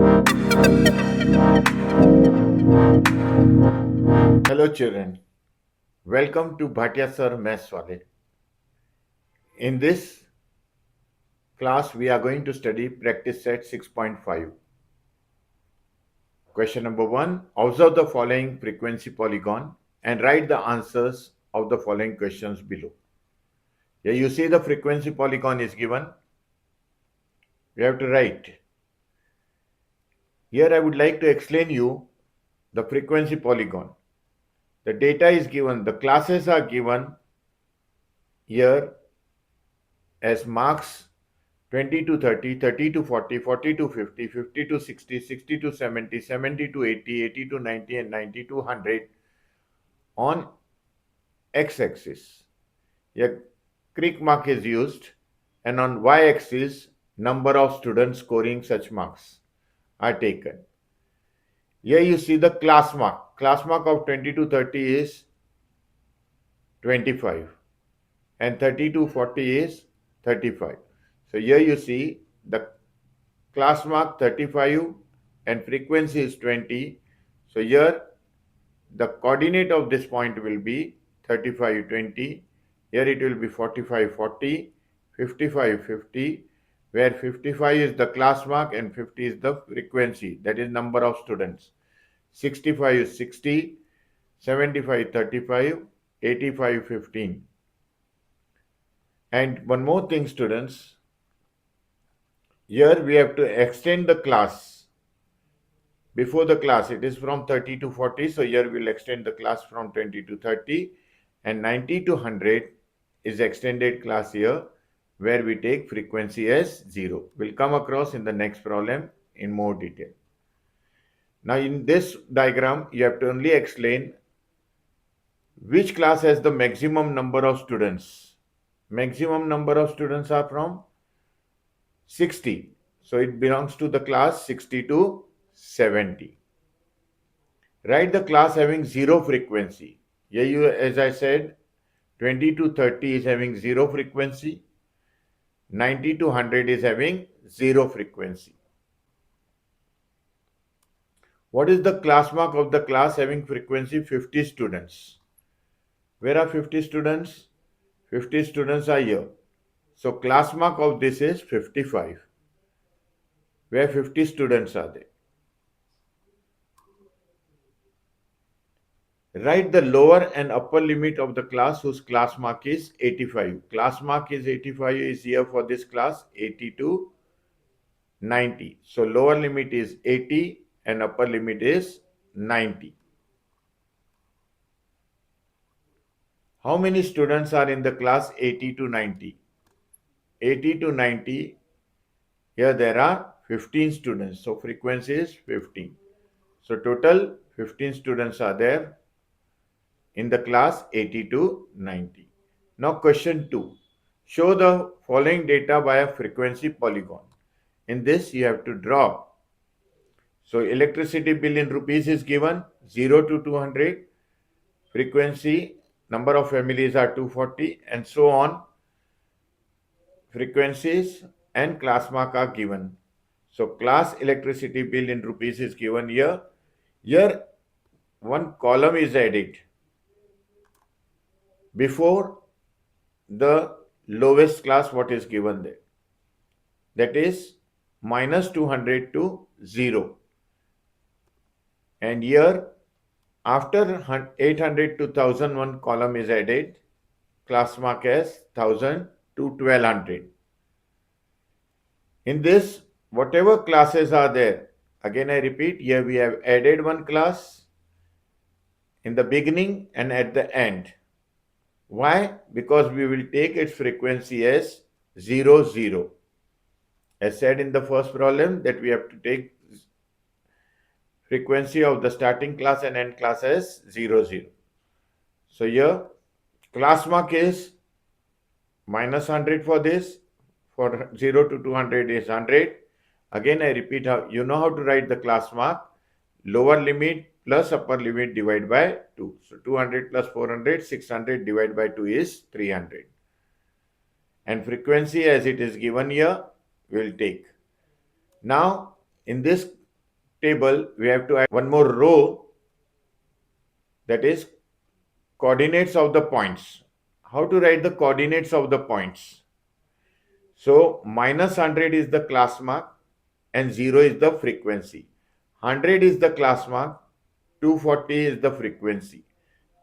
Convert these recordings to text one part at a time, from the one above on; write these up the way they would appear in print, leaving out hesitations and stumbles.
Hello children, welcome to Bhatia sir Mathswale. In this class we are going to study practice set 6.5. Question number 1, observe the following frequency polygon and write the answers of the following questions below. Here you see the frequency polygon is given. We have to write. Here I would like to explain you the frequency polygon. The data is given, the classes are given here as marks 20 to 30, 30 to 40, 40 to 50, 50 to 60, 60 to 70, 70 to 80, 80 to 90 and 90 to 100 on x-axis. Here crick mark is used and on y-axis number of students scoring such marks are taken. Here you see the class mark. Class mark of 20 to 30 is 25 and 30 to 40 is 35. So here you see the class mark 35 and frequency is 20. So here the coordinate of this point will be 35, 20. Here it will be 45, 40, 55, 50, where 55 is the class mark and 50 is the frequency, that is number of students. 65 is 60, 75, 35, 85, 15. And one more thing students, here we have to extend the class. Before the class it is from 30 to 40, so here we will extend the class from 20 to 30 and 90 to 100 is extended class here where we take frequency as 0. We'll come across in the next problem in more detail. Now in this diagram you have to only explain which class has the maximum number of students. Maximum number of students are from 60. So it belongs to the class 60 to 70. Write the class having 0 frequency. Here you, as I said, 20 to 30 is having 0 frequency. 90 to 100 is having 0 frequency. What is the class mark of the class having frequency 50 students? Where are 50 students? 50 students are here. So class mark of this is 55, where 50 students are there. Write the lower and upper limit of the class whose class mark is 85. Class mark is 85 is here for this class, 80 to 90. So lower limit is 80 and upper limit is 90. How many students are in the class 80 to 90? 80 to 90, here there are 15 students. So frequency is 15. So total 15 students are there in the class 80 to 90. Now question 2. Show the following data by a frequency polygon. In this you have to draw. So electricity bill in rupees is given 0 to 200. Frequency, number of families are 240 and so on. Frequencies and class mark are given. So class electricity bill in rupees is given here. Here one column is added before the lowest class what is given there. That is minus 200 to 0. And here after 800 to 1000 one column is added, class mark as 1000 to 1200. In this, whatever classes are there, again I repeat, here we have added one class in the beginning and at the end. Why? Because we will take its frequency as 0, 0. As said in the first problem that we have to take frequency of the starting class and end class as 0, 0. So here class mark is minus 100 for this. For 0 to 200 is 100. Again I repeat, you know how to write the class mark. Lower limit plus upper limit divided by 2. So 200 plus 400, 600 divided by 2 is 300. And frequency as it is given here, we will take. Now in this table, we have to add one more row, that is coordinates of the points. How to write the coordinates of the points? So minus 100 is the class mark and 0 is the frequency. 100 is the class mark, 240 is the frequency.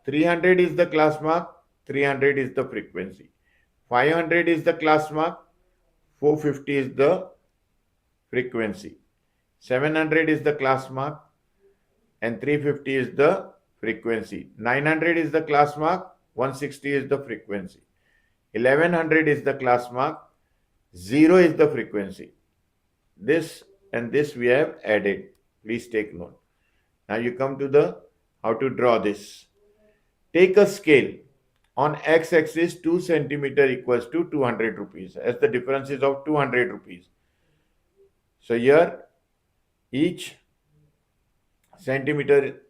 300 is the class mark, 300 is the frequency. 500 is the class mark, 450 is the frequency. 700 is the class mark and 350 is the frequency. 900 is the class mark, 160 is the frequency. 1100 is the class mark, 0 is the frequency. This and this we have added. Please take note. Now you come to the how to draw this. Take a scale. On x-axis 2 centimeter equals to 200 rupees, as the difference is of 200 rupees. So here each centimeter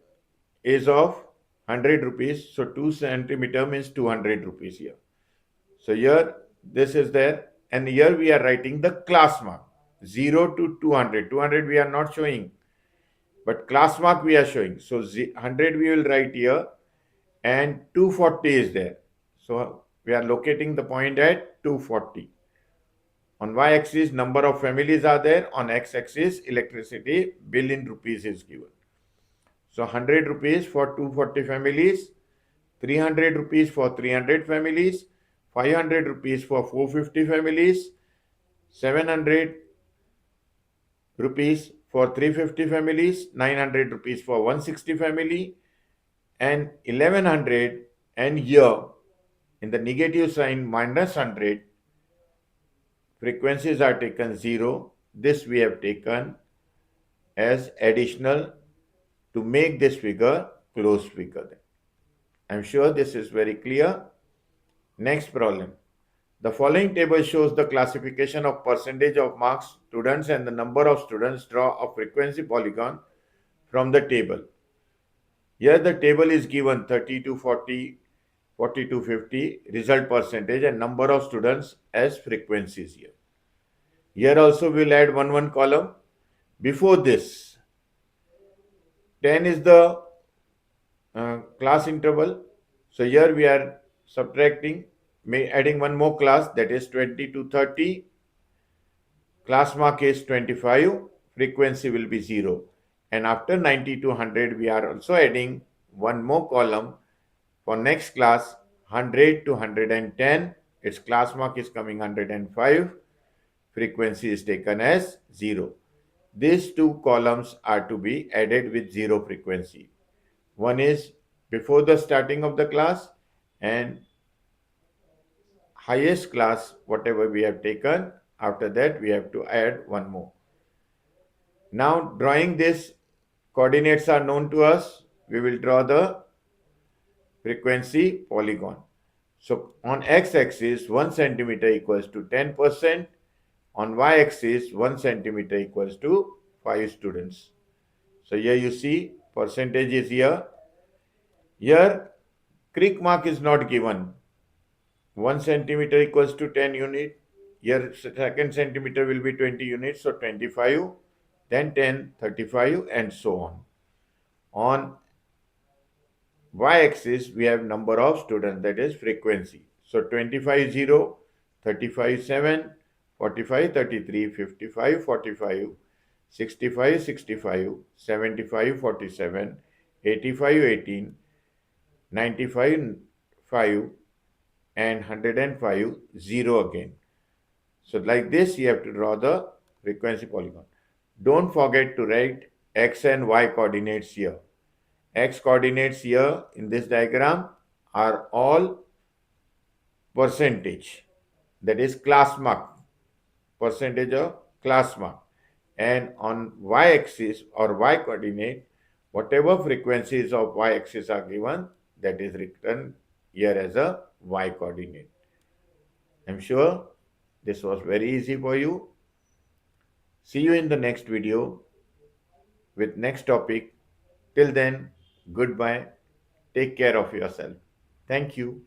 is of 100 rupees. So 2 centimeter means 200 rupees here. So here this is there, and here we are writing the class mark 0 to 200. 200 we are not showing, but class mark we are showing. So 100 we will write here and 240 is there. So we are locating the point at 240. On y-axis number of families are there. On x-axis electricity bill in rupees is given. So 100 rupees for 240 families, 300 rupees for 300 families, 500 rupees for 450 families, 700 rupees for 350 families, 900 rupees for 160 family, and 1100, and here in the negative sign minus 100, frequencies are taken 0. This we have taken as additional to make this figure closed figure. I am sure this is very clear. Next problem. The following table shows the classification of percentage of marks students and the number of students. Draw a frequency polygon from the table. Here the table is given 30 to 40, 40 to 50, result percentage and number of students as frequencies here. Here also we will add one column. Before this, 10 is the class interval. So here we are subtracting, adding one more class, that is 20 to 30. Class mark is 25, frequency will be 0. And after 90 to 100, we are also adding one more column for next class, 100 to 110. Its class mark is coming 105. Frequency is taken as 0. These two columns are to be added with 0 frequency. One is before the starting of the class and highest class, whatever we have taken. After that, we have to add one more. Now, drawing this, coordinates are known to us. We will draw the frequency polygon. So, on x-axis, 1 centimeter equals to 10%. On y-axis, 1 centimeter equals to 5 students. So, here you see percentage is here. Here, creek mark is not given. 1 centimeter equals to 10 unit. Here, second centimeter will be 20 units, so 25, then 10, 35, and so on. On y-axis, we have number of students, that is frequency. So 25, 0, 35, 7, 45, 33, 55, 45, 65, 65, 75, 47, 85, 18, 95, 5, and 105, 0 again. So like this, you have to draw the frequency polygon. Don't forget to write x and y coordinates here. X coordinates here in this diagram are all percentage, that is class mark, percentage of class mark. And on y-axis or y coordinate, whatever frequencies of y-axis are given, that is written here as a y coordinate. I'm sure this was very easy for you. See you in the next video with next topic. Till then, goodbye. Take care of yourself. Thank you.